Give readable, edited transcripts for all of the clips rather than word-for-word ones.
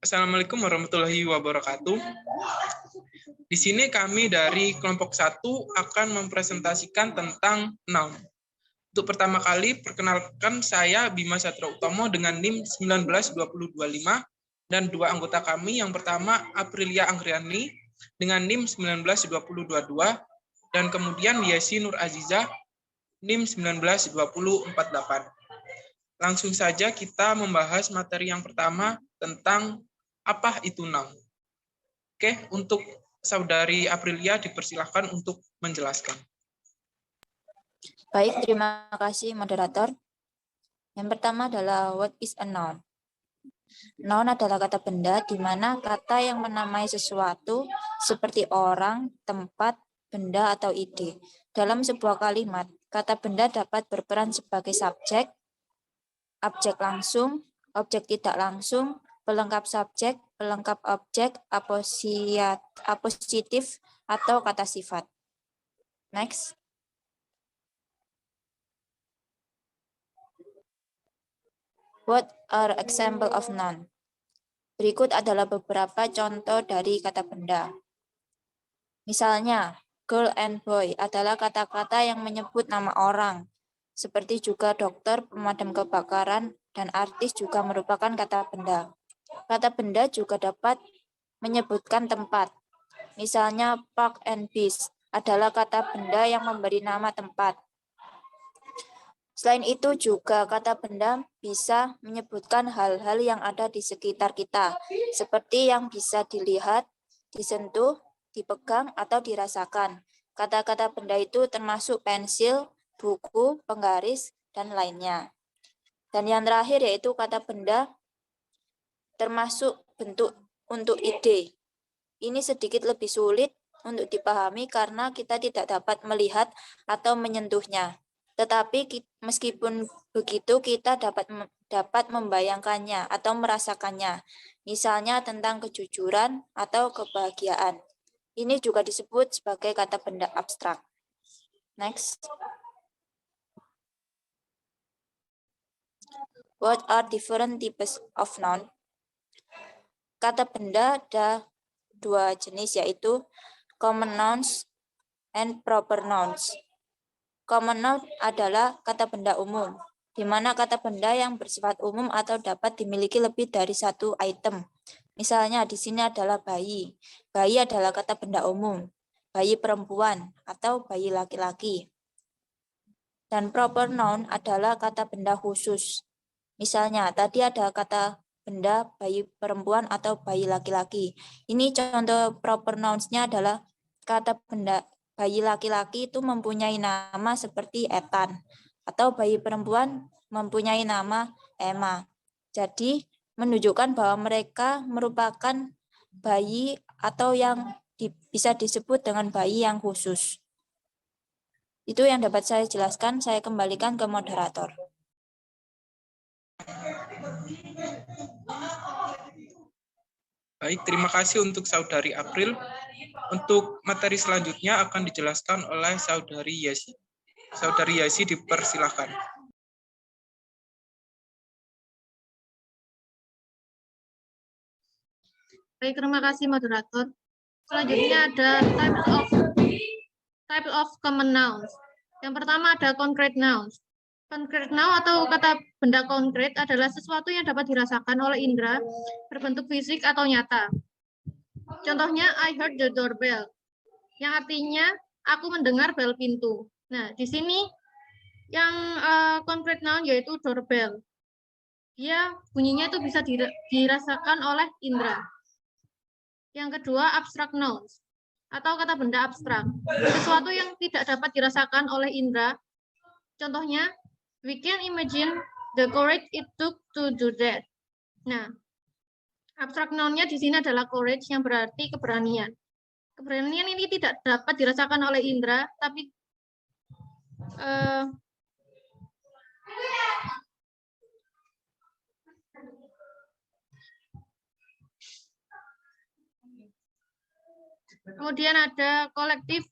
Assalamualaikum warahmatullahi wabarakatuh. Di sini kami dari kelompok 1 akan mempresentasikan tentang noun. Untuk pertama kali, perkenalkan saya Bima Satrio Utomo dengan NIM 19225 dan dua anggota kami. Yang pertama Aprilia Anggriani dengan NIM 19222 dan kemudian Yesi Nur Aziza NIM 19248. Langsung saja kita membahas materi yang pertama tentang apa itu noun. Oke, untuk Saudari Aprilia dipersilahkan untuk menjelaskan. Baik, terima kasih moderator. Yang pertama adalah what is a noun? Noun adalah kata benda di mana kata yang menamai sesuatu seperti orang, tempat, benda, atau ide. Dalam sebuah kalimat, kata benda dapat berperan sebagai subjek, objek langsung, objek tidak langsung, pelengkap subjek, pelengkap objek, apositif, atau kata sifat. Next. What are example of noun? Berikut adalah beberapa contoh dari kata benda. Misalnya, girl and boy adalah kata-kata yang menyebut nama orang. Seperti juga dokter, pemadam kebakaran, dan artis juga merupakan kata benda. Kata benda juga dapat menyebutkan tempat. Misalnya, park and beach adalah kata benda yang memberi nama tempat. Selain itu juga kata benda bisa menyebutkan hal-hal yang ada di sekitar kita, seperti yang bisa dilihat, disentuh, dipegang, atau dirasakan. Kata-kata benda itu termasuk pensil, buku, penggaris, dan lainnya. Dan yang terakhir yaitu kata benda termasuk bentuk untuk ide. Ini sedikit lebih sulit untuk dipahami karena kita tidak dapat melihat atau menyentuhnya. Tetapi meskipun begitu kita dapat membayangkannya atau merasakannya. Misalnya tentang kejujuran atau kebahagiaan. Ini juga disebut sebagai kata benda abstrak. Next. What are different types of noun? Kata benda ada dua jenis yaitu common nouns and proper nouns. Common noun adalah kata benda umum, di mana kata benda yang bersifat umum atau dapat dimiliki lebih dari satu item. Misalnya di sini adalah bayi. Bayi adalah kata benda umum, bayi perempuan atau bayi laki-laki. Dan proper noun adalah kata benda khusus. Misalnya tadi ada kata benda bayi perempuan atau bayi laki-laki. Ini contoh proper nouns-nya adalah kata benda bayi laki-laki itu mempunyai nama seperti Ethan, atau bayi perempuan mempunyai nama Emma. Jadi, menunjukkan bahwa mereka merupakan bayi atau yang bisa disebut dengan bayi yang khusus. Itu yang dapat saya jelaskan, saya kembalikan ke moderator. Baik, terima kasih untuk Saudari April. Untuk materi selanjutnya akan dijelaskan oleh Saudari Yesi. Saudari Yesi dipersilahkan. Baik, terima kasih moderator. Selanjutnya ada type of common nouns. Yang pertama ada concrete nouns. Concrete noun atau kata benda konkret adalah sesuatu yang dapat dirasakan oleh indera, berbentuk fisik atau nyata. Contohnya, I heard the doorbell, yang artinya aku mendengar bel pintu. Nah, di sini yang concrete noun yaitu doorbell. Dia bunyinya itu bisa dirasakan oleh indera. Yang kedua, abstract nouns atau kata benda abstrak. Sesuatu yang tidak dapat dirasakan oleh indera. Contohnya, we can imagine the courage it took to do that. Nah, abstrak noun-nya di sini adalah courage yang berarti keberanian. Keberanian ini tidak dapat dirasakan oleh indera, tapi kemudian ada collective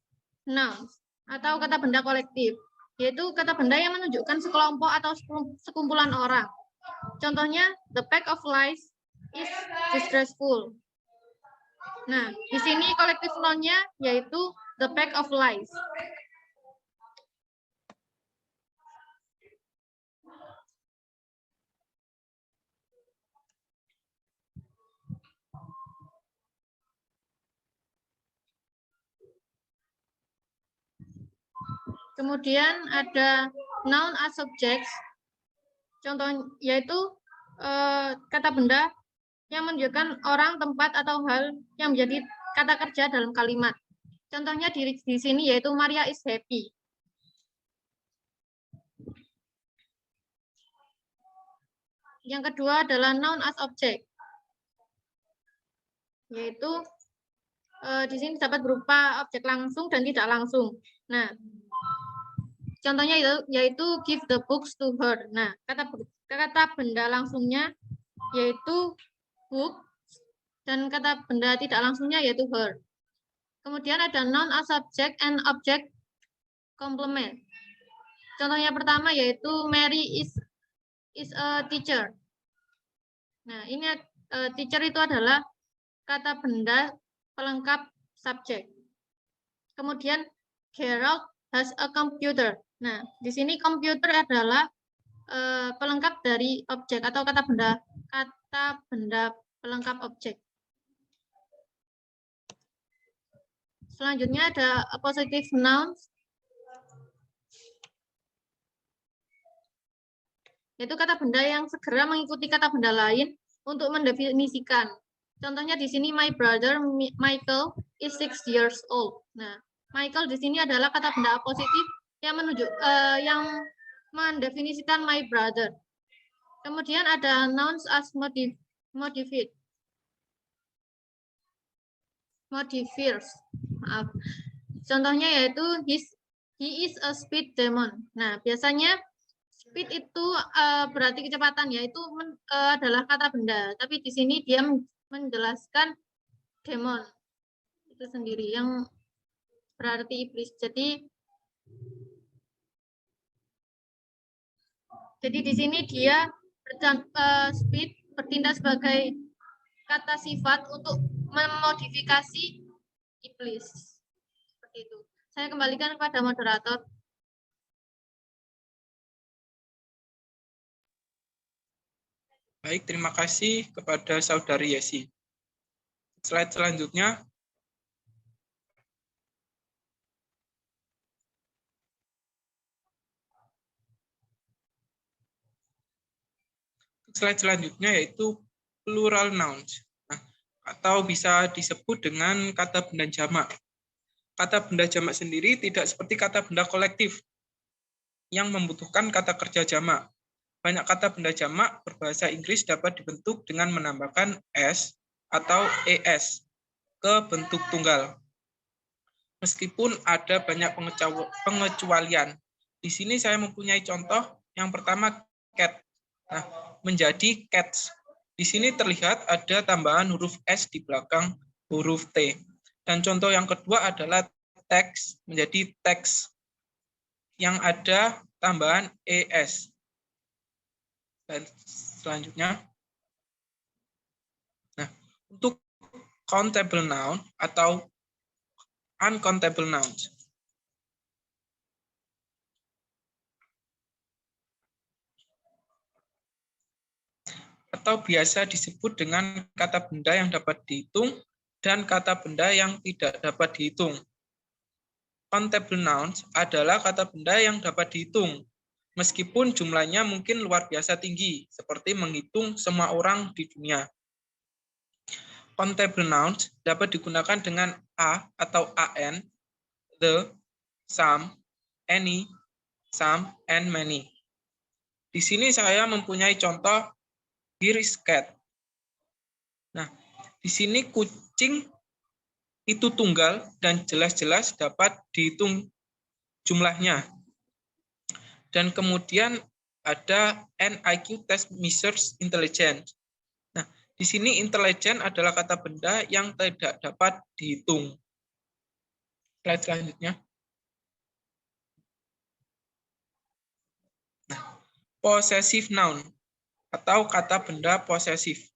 nouns atau kata benda kolektif, yaitu kata benda yang menunjukkan sekelompok atau sekumpulan orang. Contohnya, the pack of lice is distressful. Nah, di sini collective noun-nya yaitu the pack of lies. Kemudian ada noun as subjects. Contoh yaitu kata benda yang menunjukkan orang, tempat, atau hal yang menjadi kata kerja dalam kalimat. Contohnya di sini yaitu Maria is happy. Yang kedua adalah noun as object, yaitu di sini dapat berupa objek langsung dan tidak langsung. Nah, contohnya yaitu give the books to her. Nah, kata benda langsungnya yaitu book dan kata benda tidak langsungnya yaitu her. Kemudian ada noun as subject and object complement. Contohnya pertama yaitu Mary is a teacher. Nah, ini teacher itu adalah kata benda pelengkap subjek. Kemudian Gerald has a computer. Nah, di sini computer adalah pelengkap dari objek atau kata benda pelengkap objek. Selanjutnya ada appositive nouns, yaitu kata benda yang segera mengikuti kata benda lain untuk mendefinisikan. Contohnya di sini my brother Michael is 6 years old. Nah, Michael di sini adalah kata benda appositif yang yang mendefinisikan my brother. Kemudian ada nouns as modifiers. Maaf. Contohnya yaitu he is a speed demon. Nah, biasanya speed itu berarti kecepatan, yaitu adalah kata benda. Tapi di sini dia menjelaskan demon itu sendiri yang berarti iblis. Jadi di sini dia speed bertindak sebagai kata sifat untuk memodifikasi iblis. Seperti itu. Saya kembalikan kepada moderator. Baik, terima kasih kepada Saudari Yesi. Slide selanjutnya. Slide selanjutnya yaitu plural nouns. Nah, atau bisa disebut dengan kata benda jamak. Kata benda jamak sendiri tidak seperti kata benda kolektif yang membutuhkan kata kerja jamak. Banyak kata benda jamak berbahasa Inggris dapat dibentuk dengan menambahkan s atau es ke bentuk tunggal. Meskipun ada banyak pengecualian. Di sini saya mempunyai contoh. Yang pertama cat. Nah, menjadi cats. Di sini terlihat ada tambahan huruf s di belakang huruf t. Dan contoh yang kedua adalah text menjadi text yang ada tambahan es. Dan selanjutnya, nah, untuk countable noun atau uncountable nouns. Atau biasa disebut dengan kata benda yang dapat dihitung dan kata benda yang tidak dapat dihitung. Countable nouns adalah kata benda yang dapat dihitung, meskipun jumlahnya mungkin luar biasa tinggi, seperti menghitung semua orang di dunia. Countable nouns dapat digunakan dengan a atau an, the, some, any, some, and many. Di sini saya mempunyai contoh, here is cat. Nah, di sini kucing itu tunggal dan jelas-jelas dapat dihitung jumlahnya. Dan kemudian ada an IQ test measures intelligence. Nah, di sini intelligent adalah kata benda yang tidak dapat dihitung. Slide selanjutnya. Nah, possessive noun atau kata benda posesif.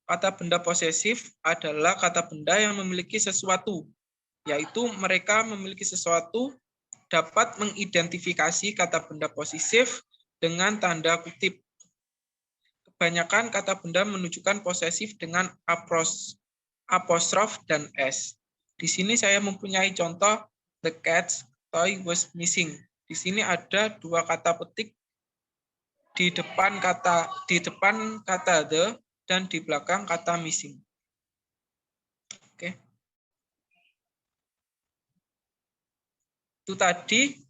Kata benda posesif adalah kata benda yang memiliki sesuatu, yaitu mereka memiliki sesuatu dapat mengidentifikasi kata benda posesif dengan tanda kutip. Kebanyakan kata benda menunjukkan posesif dengan apostrof dan s. Di sini saya mempunyai contoh the cat's toy was missing. Di sini ada dua kata petik di depan kata the dan di belakang kata missing. Oke. Itu tadi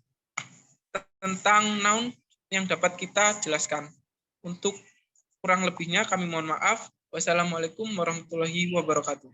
tentang noun yang dapat kita jelaskan. Untuk kurang lebihnya kami mohon maaf. Wassalamualaikum warahmatullahi wabarakatuh.